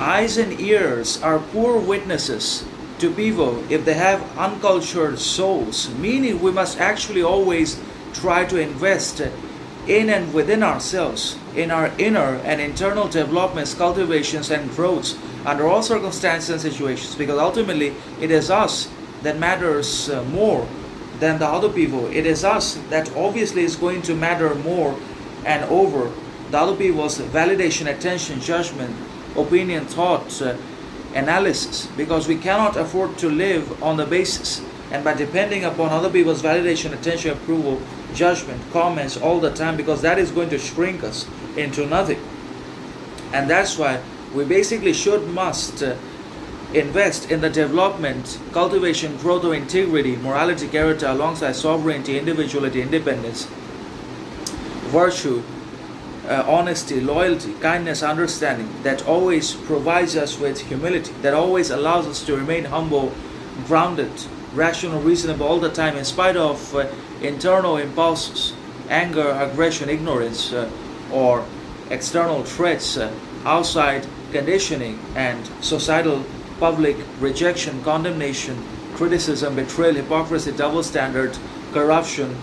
eyes and ears are poor witnesses to people if they have uncultured souls, meaning we must actually always try to invest in and within ourselves, in our inner and internal developments, cultivations, and growths under all circumstances and situations, because ultimately it is us that matters more than the other people. It is us that obviously is going to matter more and over the other people's validation, attention, judgment, opinion, thought, analysis, because we cannot afford to live on the basis and by depending upon other people's validation, attention, approval, judgment, comments all the time, because that is going to shrink us into nothing. And that's why we basically must invest in the development, cultivation, growth of integrity, morality, character, alongside sovereignty, individuality, independence, virtue, honesty, loyalty, kindness, understanding, that always provides us with humility, that always allows us to remain humble, grounded, rational, reasonable all the time, in spite of internal impulses, anger, aggression, ignorance, or external threats, outside conditioning, and societal public rejection, condemnation, criticism, betrayal, hypocrisy, double standard, corruption,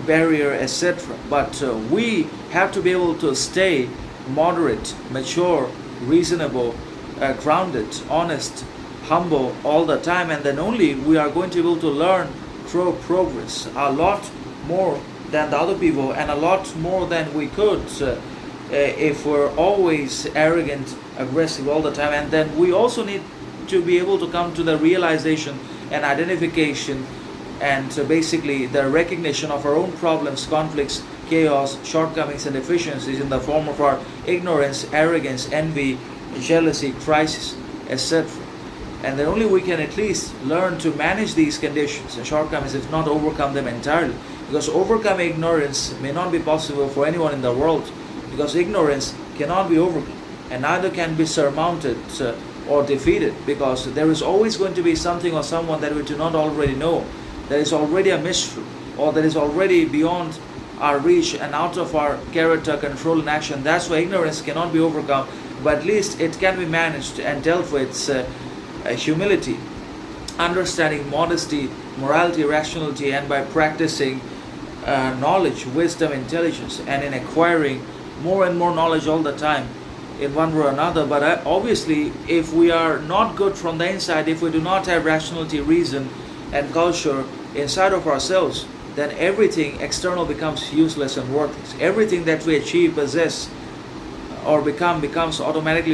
barrier, etc. But we have to be able to stay moderate, mature, reasonable, grounded, honest, humble all the time, and then only we are going to be able to learn, grow, progress a lot more than the other people, and a lot more than we could if we're always arrogant, aggressive all the time. And then we also need to be able to come to the realization and identification and basically the recognition of our own problems, conflicts, chaos, shortcomings, and deficiencies in the form of our ignorance, arrogance, envy, jealousy, crisis, etc. And then only we can at least learn to manage these conditions and shortcomings, if not overcome them entirely. Because overcoming ignorance may not be possible for anyone in the world, because ignorance cannot be overcome and neither can be surmounted or defeated, because there is always going to be something or someone that we do not already know, that is already a mystery, or that is already beyond our reach and out of our character, control, and action. That's why ignorance cannot be overcome, but at least it can be managed and dealt with humility, understanding, modesty, morality, rationality, and by practicing knowledge, wisdom, intelligence, and in acquiring more and more knowledge all the time in one way or another. But obviously, if we are not good from the inside, if we do not have rationality, reason, and culture inside of ourselves, then everything external becomes useless and worthless. Everything that we achieve, possess, or become becomes automatically